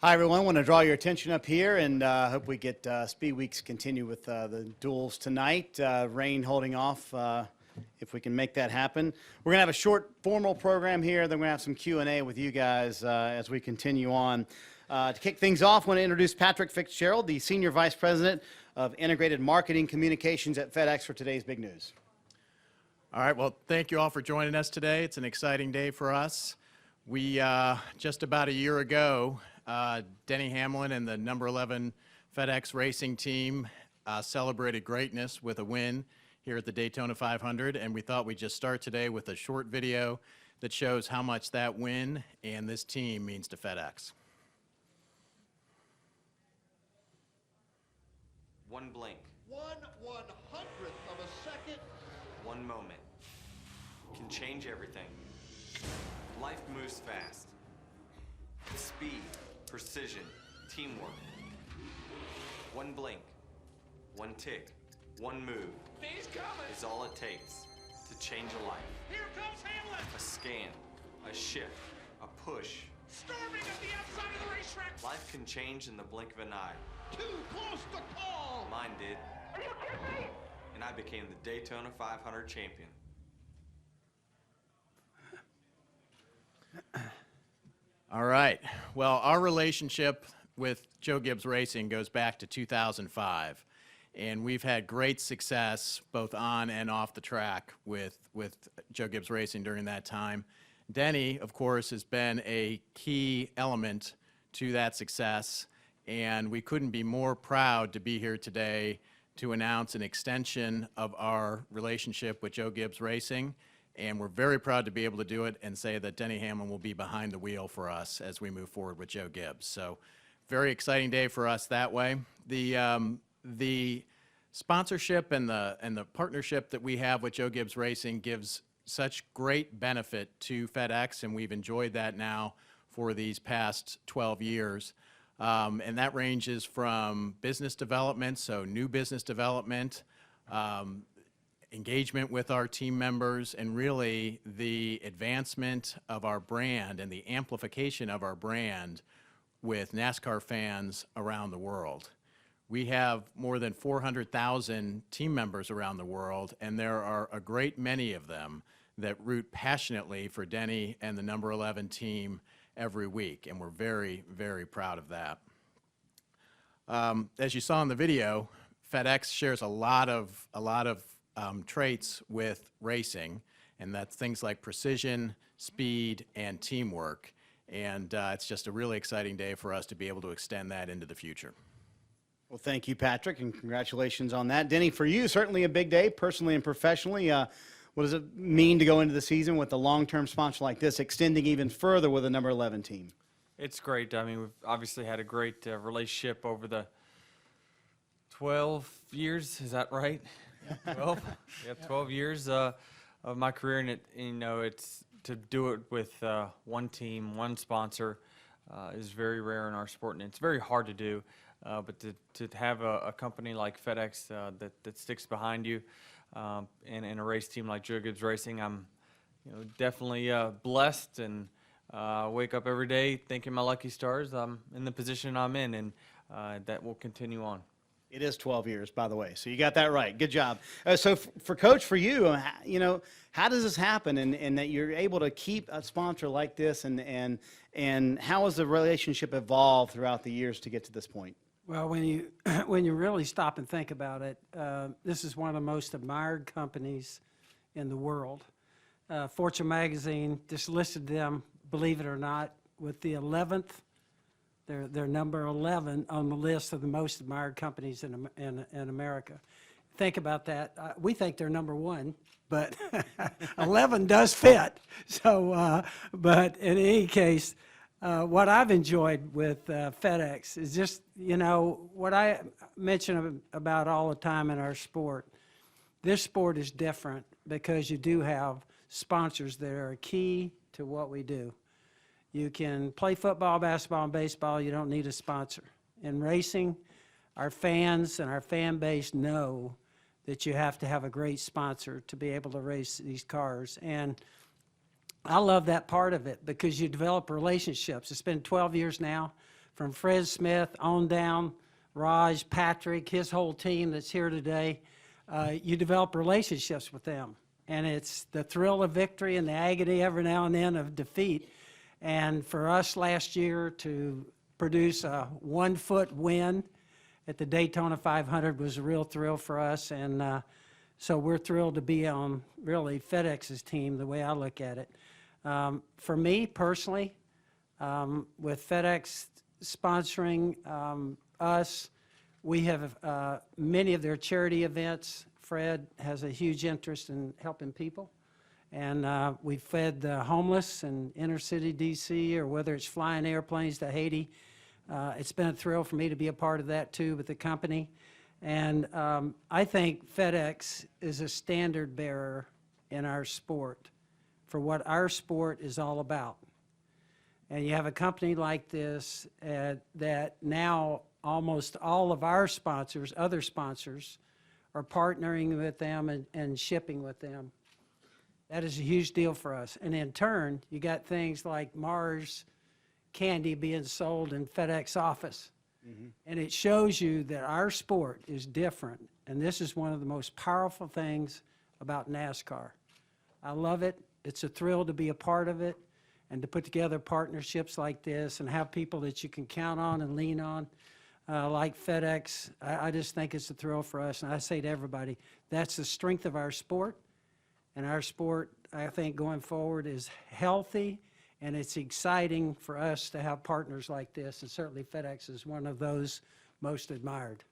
Hi, everyone. I want to draw your attention up here, and hope we get Speed Weeks continue with the duels tonight. Rain holding off if we can make that happen. We're going to have a short formal program here, then we're going to have some Q&A with you guys as we continue on. To kick things off, I want to introduce Patrick Fitzgerald, the Senior Vice President of Integrated Marketing Communications at FedEx for today's big news. All right, well, thank you all for joining us today. It's an exciting day for us. We, just about a year ago, Denny Hamlin and the number 11 FedEx racing team celebrated greatness with a win here at the Daytona 500, and we thought we'd just start today with a short video that shows how much that win and this team means to FedEx. One blink. 1/100th of a second. One moment can change everything. Life moves fast. Speed, precision, teamwork. One blink, one tick, one move is all it takes to change a life. Here comes Hamlin. A scan, a shift, a push. Storming at the outside of the racetrack. Life can change in the blink of an eye. Too close to call. Mine did. Are you kidding me? And I became the Daytona 500 champion. All right. Well, our relationship with Joe Gibbs Racing goes back to 2005, and we've had great success both on and off the track with Joe Gibbs Racing during that time. Denny, of course, has been a key element to that success, and we couldn't be more proud to be here today to announce an extension of our relationship with Joe Gibbs Racing. And we're very proud to be able to do it and say that Denny Hamlin will be behind the wheel for us as we move forward with Joe Gibbs. So very exciting day for us that way. The sponsorship and the partnership that we have with Joe Gibbs Racing gives such great benefit to FedEx, and we've enjoyed that now for these past 12 years. And that ranges from business development, so new business development, engagement with our team members, and really the advancement of our brand and the amplification of our brand with NASCAR fans around the world. We have more than 400,000 team members around the world, and there are a great many of them that root passionately for Denny and the number 11 team every week, and we're very, very proud of that. As you saw in the video, FedEx shares a lot of traits with racing, and that's things like precision, speed, and teamwork. And it's just a really exciting day for us to be able to extend that into the future. Well, thank you, Patrick, and congratulations on that. Denny, for you, certainly a big day, personally and professionally. What does it mean to go into the season with a long-term sponsor like this, extending even further with a number 11 team? It's great. I mean, we've obviously had a great relationship over the 12 years. Is that right? 12. Yeah, 12 years of my career, and it's to do it with one team, one sponsor is very rare in our sport, and it's very hard to do. But to have a company like FedEx that sticks behind you, and a race team like Joe Gibbs Racing, I'm definitely blessed, and wake up every day thanking my lucky stars I'm in the position I'm in, and that will continue on. It is 12 years, by the way, so you got that right. Good job. So for Coach, for you, how does this happen, and that you're able to keep a sponsor like this, and how has the relationship evolved throughout the years to get to this point? Well, when you really stop and think about it, this is one of the most admired companies in the world. Fortune magazine just listed them, believe it or not, with the 11th. They're number 11 on the list of the most admired companies in America. Think about that. We think they're number 1, but 11 does fit. So, but in any case, what I've enjoyed with FedEx is just, what I mention about all the time in our sport. This sport is different because you do have sponsors that are key to what we do. You can play football, basketball, and baseball. You don't need a sponsor. In racing, our fans and our fan base know that you have to have a great sponsor to be able to race these cars. And I love that part of it because you develop relationships. It's been 12 years now. from Fred Smith on down, Raj, Patrick, his whole team that's here today, you develop relationships with them. And it's the thrill of victory and the agony every now and then of defeat. And for us last year to produce a 1-foot win at the Daytona 500 was a real thrill for us. And so we're thrilled to be on really FedEx's team, the way I look at it. For me personally, with FedEx sponsoring us, we have many of their charity events. Fred has a huge interest in helping people. And we fed the homeless in inner city DC, or whether it's flying airplanes to Haiti. It's been a thrill for me to be a part of that too with the company. And I think FedEx is a standard bearer in our sport for what our sport is all about. And you have a company like this that now almost all of our sponsors, other sponsors, are partnering with them and shipping with them. That is a huge deal for us. And in turn, you got things like Mars candy being sold in FedEx office. And it shows you that our sport is different. And this is one of the most powerful things about NASCAR. I love it. It's a thrill to be a part of it and to put together partnerships like this and have people that you can count on and lean on, like FedEx. I just think it's a thrill for us. And I say to everybody, that's the strength of our sport. And our sport, I think, going forward is healthy, and it's exciting for us to have partners like this. And certainly FedEx is one of those most admired.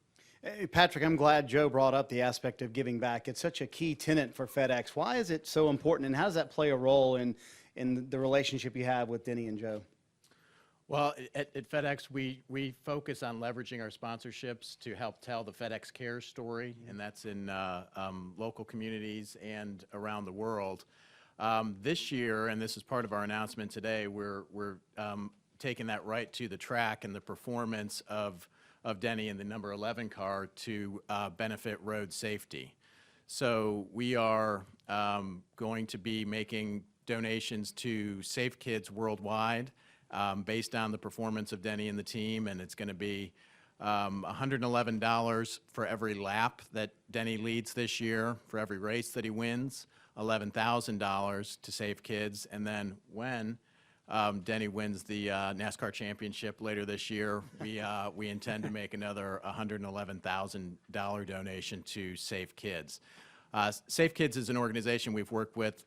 Hey, Patrick, I'm glad Joe brought up the aspect of giving back. It's such a key tenet for FedEx. Why is it so important, and how does that play a role in the relationship you have with Denny and Joe? Well, at FedEx, we focus on leveraging our sponsorships to help tell the FedEx Cares story, and that's in local communities and around the world. This year, and this is part of our announcement today, we're taking that right to the track and the performance of Denny in the number 11 car to benefit road safety. So we are going to be making donations to Safe Kids worldwide based on the performance of Denny and the team, and it's going to be $111 for every lap that Denny leads this year, for every race that he wins, $11,000 to Safe Kids, and then when Denny wins the NASCAR championship later this year, we intend to make another $111,000 donation to Safe Kids. Safe Kids is an organization we've worked with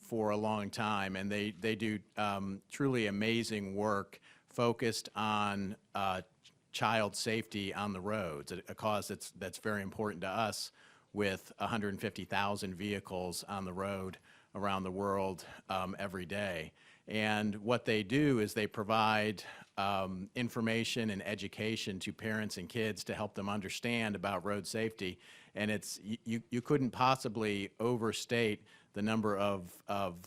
for a long time, and they do truly amazing work focused on child safety on the roads, a cause that's very important to us with 150,000 vehicles on the road around the world every day. And what they do is they provide information and education to parents and kids to help them understand about road safety. And you couldn't possibly overstate the number of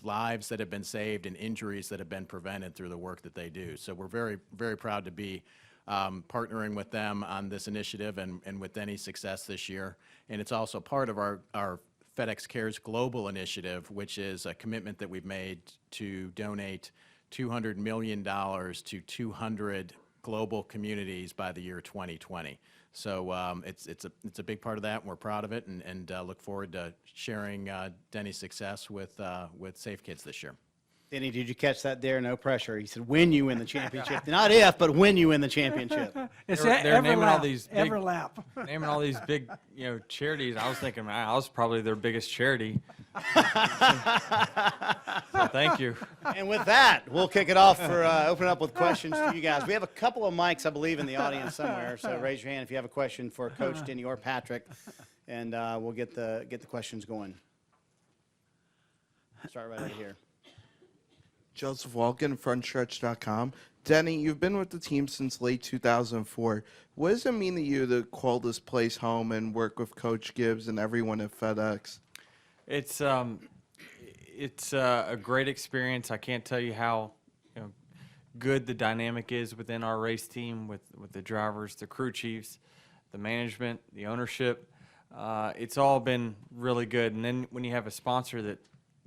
lives that have been saved and injuries that have been prevented through the work that they do. So we're very, very proud to be partnering with them on this initiative and with Denny's success this year. And it's also part of our FedEx Cares Global Initiative, which is a commitment that we've made to donate $200 million to 200 global communities by the year 2020. So it's a big part of that, and we're proud of it, and look forward to sharing Denny's success with Safe Kids this year. Denny, did you catch that there? No pressure. He said, when you win the championship. Not if, but when you win the championship. It's They're every naming lap, all these big, every lap. naming all these big, charities. I was thinking, man, I was probably their biggest charity. So thank you. And with that, we'll kick it off for opening up with questions to you guys. We have a couple of mics, I believe, in the audience somewhere. So raise your hand if you have a question for Coach Denny or Patrick, and we'll get the questions going. Start right over here. Joseph Walken, frontstretch.com. Denny, you've been with the team since late 2004. What does it mean to you to call this place home and work with Coach Gibbs and everyone at FedEx? It's a great experience. I can't tell you how good the dynamic is within our race team with the drivers, the crew chiefs, the management, the ownership. It's all been really good. And then when you have a sponsor that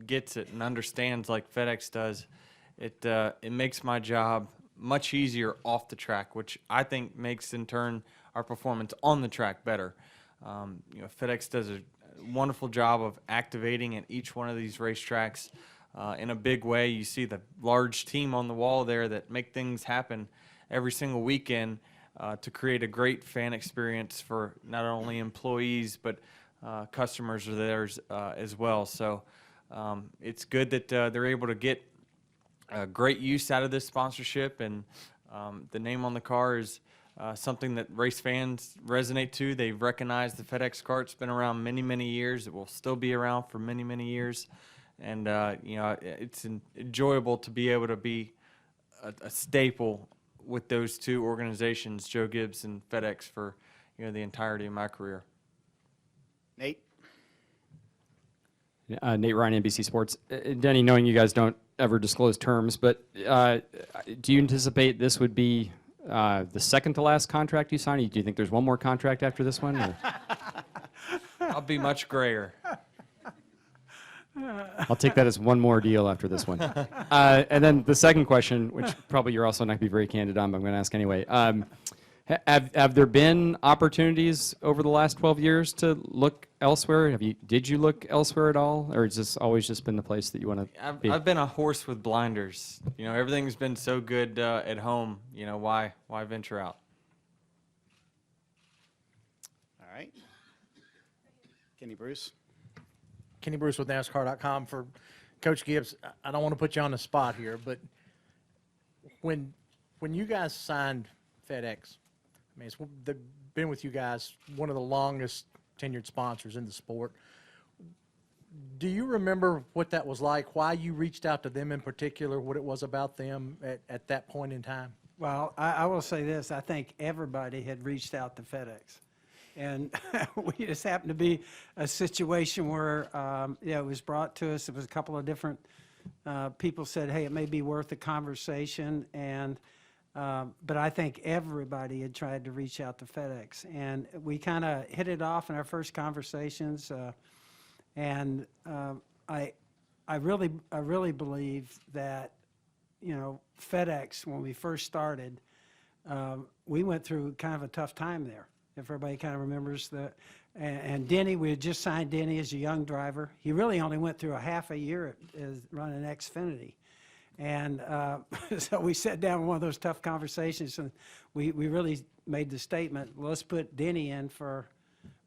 gets it and understands like FedEx does, it makes my job much easier off the track, which I think makes in turn our performance on the track better. FedEx does a wonderful job of activating at each one of these racetracks in a big way. You see the large team on the wall there that make things happen every single weekend to create a great fan experience for not only employees but customers are theirs as well. So it's good that they're able to get great use out of this sponsorship, and the name on the car is something that race fans resonate to. They've recognized the FedEx car. It's been around many, many years. It will still be around for many, many years. And, it's enjoyable to be able to be a staple with those two organizations, Joe Gibbs and FedEx, for, the entirety of my career. Nate? Nate Ryan, NBC Sports. Denny, knowing you guys don't ever disclose terms, but do you anticipate this would be the second to last contract you sign? Do you think there's one more contract after this one? Or? I'll be much grayer. I'll take that as one more deal after this one. And then the second question, which probably you're also not going to be very candid on, but I'm going to ask anyway. Have there been opportunities over the last 12 years to look elsewhere? Did you look elsewhere at all, or has this always just been the place that you want to be? I've been a horse with blinders. Everything's been so good at home. Why venture out? All right. Kenny Bruce? Kenny Bruce with NASCAR.com. For Coach Gibbs, I don't want to put you on the spot here, but when you guys signed FedEx, they've been with you guys, one of the longest tenured sponsors in the sport. Do you remember what that was like, why you reached out to them in particular, what it was about them at that point in time? Well, I will say this. I think everybody had reached out to FedEx. And we just happened to be a situation where, it was brought to us. It was a couple of different people said, hey, it may be worth a conversation. And but I think everybody had tried to reach out to FedEx. And we kind of hit it off in our first conversations. I really believe that, FedEx, when we first started, we went through kind of a tough time there. If everybody kind of remembers that. And Denny, we had just signed Denny as a young driver. He really only went through a half a year as running Xfinity. And so we sat down in one of those tough conversations, and we really made the statement, let's put Denny in for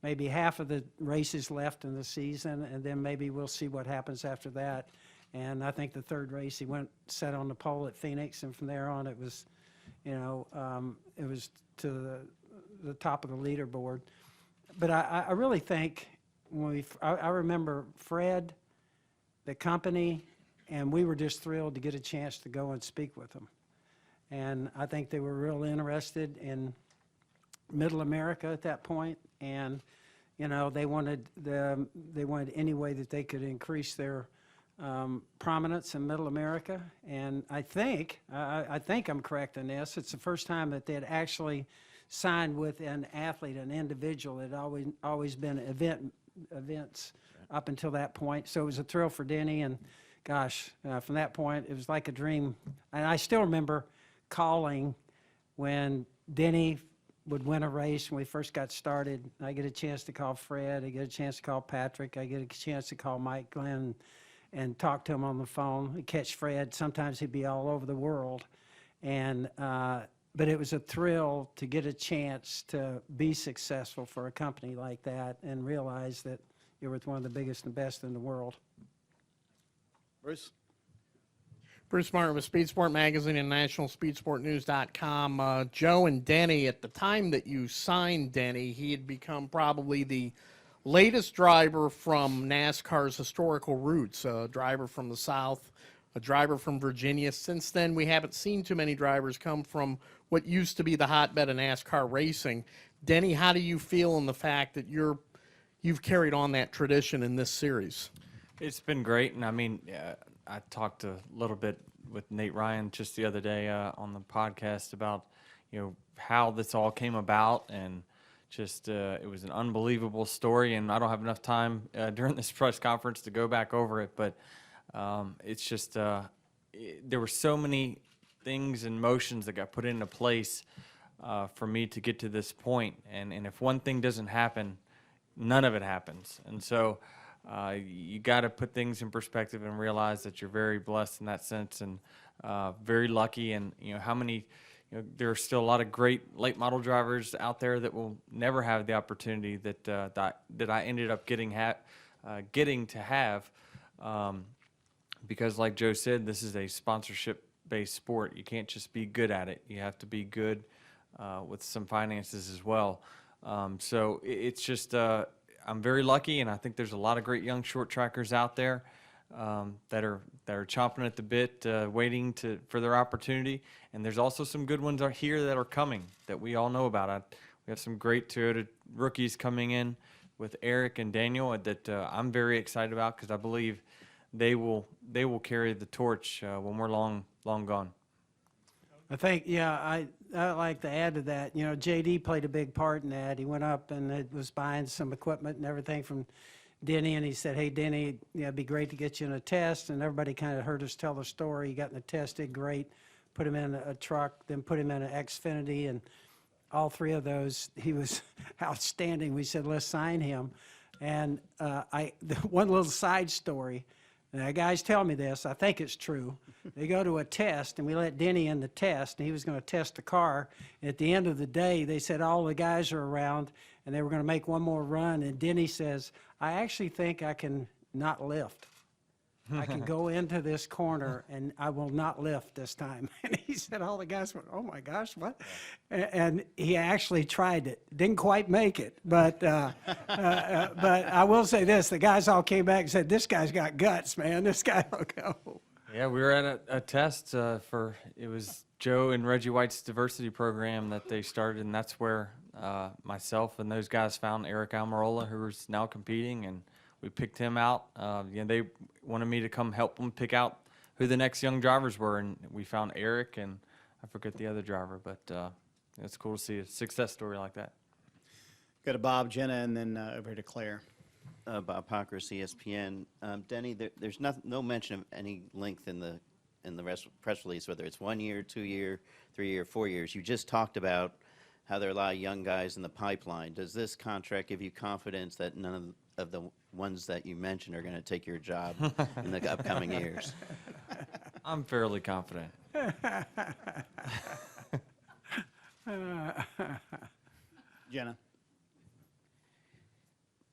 maybe half of the races left in the season, and then maybe we'll see what happens after that. And I think the third race, he sat on the pole at Phoenix, and from there on it was, it was to the top of the leaderboard. But I really think I remember Fred, the company, and we were just thrilled to get a chance to go and speak with them. And I think they were real interested in Middle America at that point, and they wanted any way that they could increase their prominence in Middle America. And I think I'm correct in this. It's the first time that they had actually signed with an athlete, an individual. It had always been events up until that point. So it was a thrill for Denny, and gosh, from that point, it was like a dream. And I still remember calling when Denny would win a race when we first got started. I get a chance to call Fred, I get a chance to call Patrick, I get a chance to call Mike Glenn and talk to him on the phone. I'd catch Fred, sometimes he'd be all over the world. And but it was a thrill to get a chance to be successful for a company like that and realize that you're with one of the biggest and best in the world. Bruce? Bruce Martin with Speed Sport Magazine and NationalSpeedSportNews.com. Joe and Denny, at the time that you signed Denny, he had become probably the latest driver from NASCAR's historical roots, a driver from the South, a driver from Virginia. Since then, we haven't seen too many drivers come from what used to be the hotbed of NASCAR racing. Denny, how do you feel in the fact that you've carried on that tradition in this series? It's been great, and I talked a little bit with Nate Ryan just the other day on the podcast about how this all came about, and just it was an unbelievable story. And I don't have enough time during this press conference to go back over it, but it's just there were so many things and motions that got put into place for me to get to this point. And if one thing doesn't happen, none of it happens. And so you got to put things in perspective and realize that you're very blessed in that sense, and very lucky. And how many, there are still a lot of great late model drivers out there that will never have the opportunity that I ended up getting to have, because like Joe said, this is a sponsorship-based sport. You can't just be good at it. You have to be good with some finances as well. So it's just, I'm very lucky, and I think there's a lot of great young short trackers out there that are chomping at the bit, waiting for their opportunity. And there's also some good ones out here that are coming that we all know about. We have some great Toyota rookies coming in with Eric and Daniel that I'm very excited about, because I believe they will carry the torch when we're long gone. I think, yeah, I'd like to add to that. JD played a big part in that. He went up and it was buying some equipment and everything from Denny, and he said, hey, Denny, it'd be great to get you in a test. And everybody kind of heard us tell the story. He got in the test, did great, put him in a truck, then put him in an Xfinity, and all three of those, he was outstanding. We said, let's sign him. And one little side story, now guys tell me this, I think it's true. They go to a test, and we let Denny in the test, and he was going to test the car. And at the end of the day, they said all the guys are around, and they were going to make one more run. And Denny says, I actually think I can not lift. I can go into this corner, and I will not lift this time. And he said, all the guys went, oh my gosh, what? And he actually tried it. Didn't quite make it, but I will say this, the guys all came back and said, this guy's got guts, man. This guy will go. Yeah, we were at a test it was Joe and Reggie White's diversity program that they started, and that's where myself and those guys found Eric Almirola, who's now competing, and we picked him out. They wanted me to come help them pick out who the next young drivers were, and we found Eric, and I forget the other driver, but it's cool to see a success story like that. Go to Bob, Jenna, and then over to Claire. Bob Pockers, ESPN. Denny, there's no mention of any length in the press release, whether it's 1 year, 2 year, 3 year, 4 years. You just talked about how there are a lot of young guys in the pipeline. Does this contract give you confidence that none of the ones that you mentioned are going to take your job in the upcoming years? I'm fairly confident. Jenna.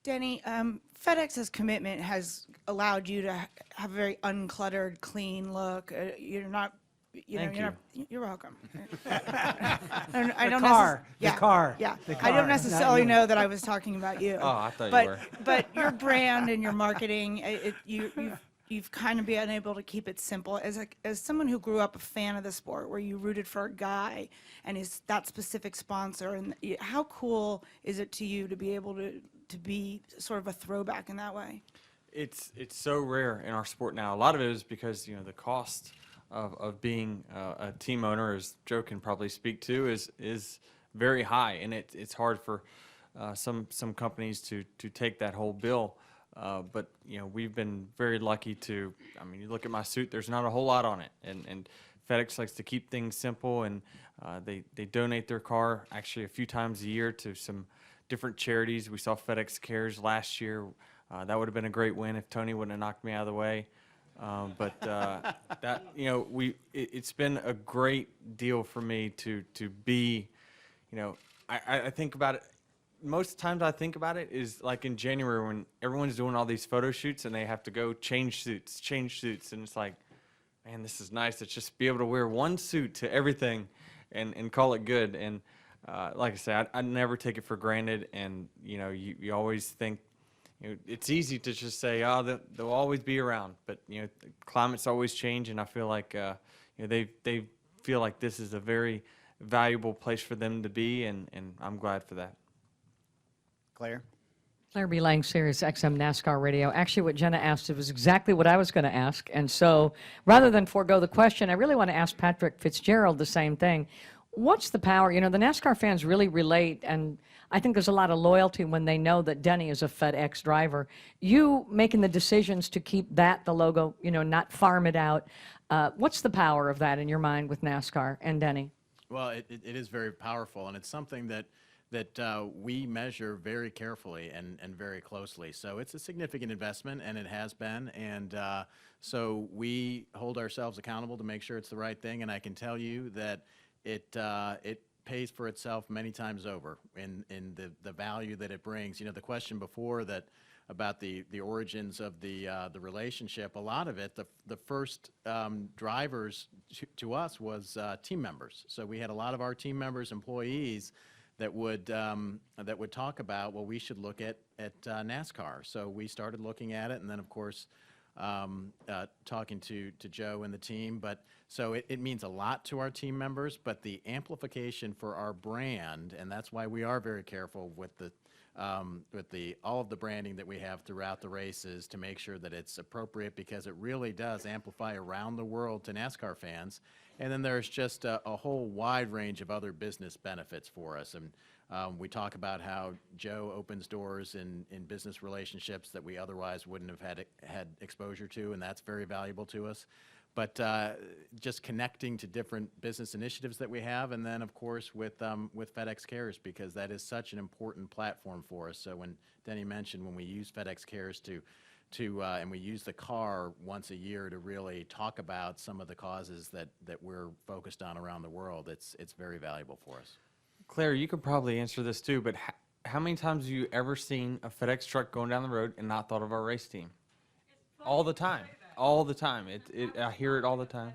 Denny, FedEx's commitment has allowed you to have a very uncluttered, clean look. You're not, you're welcome. I don't car, yeah, the car. Yeah, the I car, don't necessarily not you. know that I was talking about you. Oh, I thought but, you were. But your brand and your marketing, you've kind of been able to keep it simple. As someone who grew up a fan of the sport, where you rooted for a guy and that specific sponsor, and how cool is it to you to be able to be sort of a throwback in that way? It's so rare in our sport now. A lot of it is because the cost of being a team owner, as Joe can probably speak to, is very high, and it's hard for some companies to take that whole bill. But we've been very lucky to. I mean, you look at my suit. There's not a whole lot on it, and FedEx likes to keep things simple, and they donate their car actually a few times a year to some different charities. We saw FedEx Cares last year. That would have been a great win if Tony wouldn't have knocked me out of the way. It's been a great deal for me to be, I think about it. Most times I think about it is like in January when everyone's doing all these photo shoots and they have to go change suits, and it's like, man, this is nice to just be able to wear one suit to everything and call it good. And like I said, I never take it for granted, and you always think it's easy to just say, oh, they'll always be around, but climates always change, and I feel like they feel like this is a very valuable place for them to be, and I'm glad for that. Claire. Claire B. Lang, Sirius XM NASCAR Radio. Actually, what Jenna asked was exactly what I was going to ask, and so rather than forego the question, I really want to ask Patrick Fitzgerald the same thing. What's the power? You know, the NASCAR fans really relate, and I think there's a lot of loyalty when they know that Denny is a FedEx driver. You making the decisions to keep that, the logo, you know, not farm it out. What's the power of that in your mind with NASCAR and Denny? Well, it is very powerful, and it's something that we measure very carefully and very closely. So it's a significant investment, and it has been. And so we hold ourselves accountable to make sure it's the right thing. And I can tell you that it pays for itself many times over in the value that it brings. You know, the question before that about the origins of the relationship, a lot of it, the first drivers to us was team members. So we had a lot of our team members, employees, that would talk about, well, we should look at NASCAR. So we started looking at it, and then of course talking to Joe and the team. But so it means a lot to our team members, but the amplification for our brand, and that's why we are very careful with all of the branding that we have throughout the races to make sure that it's appropriate, because it really does amplify around the world to NASCAR fans. And then there's just a whole wide range of other business benefits for us. And we talk about how Joe opens doors in business relationships that we otherwise wouldn't have had exposure to, and that's very valuable to us. But just connecting to different business initiatives that we have, and then of course with FedEx Cares, because that is such an important platform for us. So when Denny mentioned when we use FedEx Cares and we use the car once a year to really talk about some of the causes that we're focused on around the world, it's very valuable for us. Claire, you could probably answer this too, but how many times have you ever seen a FedEx truck going down the road and not thought of our race team? All the time. All the time. I hear it all the time.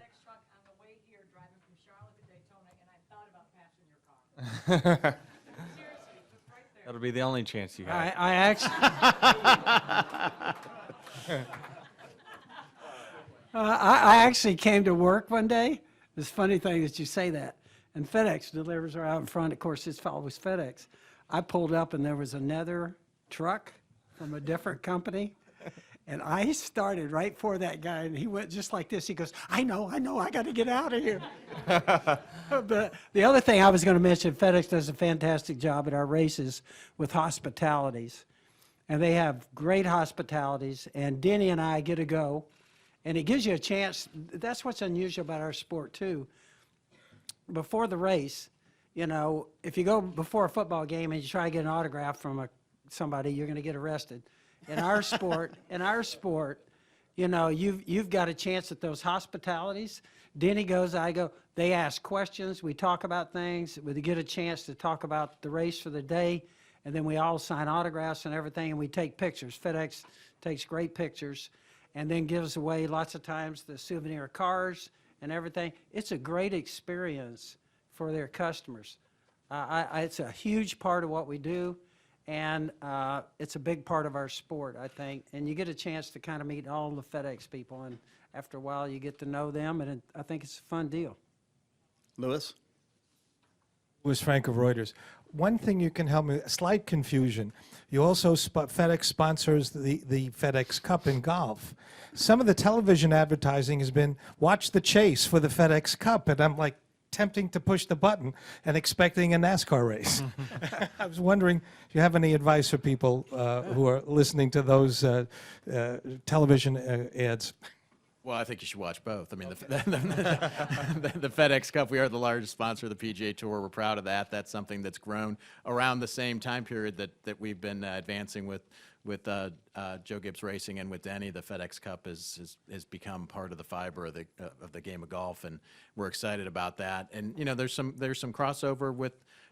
That'll be the only chance you have. I actually, I actually came to work one day. It's a funny thing that you say that. And FedEx delivers are out in front. Of course, it's always FedEx. I pulled up and there was another truck from a different company. And I started right for that guy, and he went just like this. He goes, I know, I got to get out of here. But the other thing I was going to mention, FedEx does a fantastic job at our races with hospitalities. And they have great hospitalities, and Denny and I get to go. And it gives you a chance. That's what's unusual about our sport, too. Before the race, you know, if you go before a football game and you try to get an autograph from somebody, you're going to get arrested. In our sport, you know, you've got a chance at those hospitalities. Denny goes, I go. They ask questions. We talk about things. We get a chance to talk about the race for the day, and then we all sign autographs and everything, and we take pictures. FedEx takes great pictures, and then gives away lots of times the souvenir cars and everything. It's a great experience for their customers. It's a huge part of what we do. And it's a big part of our sport, I think. And you get a chance to kind of meet all the FedEx people. And after a while, you get to know them. And I think it's a fun deal. Lewis? Louis Frank of Reuters. One thing you can help me, a slight confusion. You also, FedEx sponsors the FedEx Cup in golf. Some of the television advertising has been, watch the chase for the FedEx Cup. And I'm like, tempting to push the button and expecting a NASCAR race. I was wondering if you have any advice for people who are listening to those television ads. Well, I think you should watch both. I mean, the FedEx Cup, we are the largest sponsor of the PGA Tour. We're proud of that. That's something that's grown around the same time period that we've been advancing with Joe Gibbs Racing and with Denny. The FedEx Cup has become part of the fiber of the game of golf, and we're excited about that. And you know, there's some crossover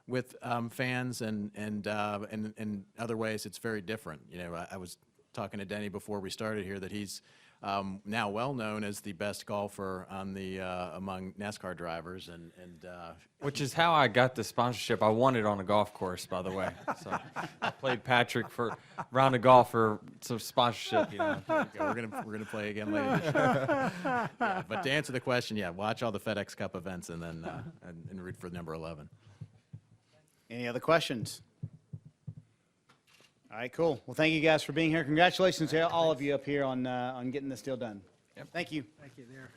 with fans, and in other ways it's very different. You know, I was talking to Denny before we started here that he's now well known as the best golfer on the among NASCAR drivers, and which is how I got the sponsorship. I won it on a golf course, by the way. So I played Patrick for round of golf for some sponsorship. You know. We're gonna play again later this year. Yeah, but to answer the question, yeah, watch all the FedEx Cup events and then and root for number 11. Any other questions? All right, cool. Well, thank you guys for being here. Congratulations to all of you up here on getting this deal done. Yep. Thank you. Thank you there.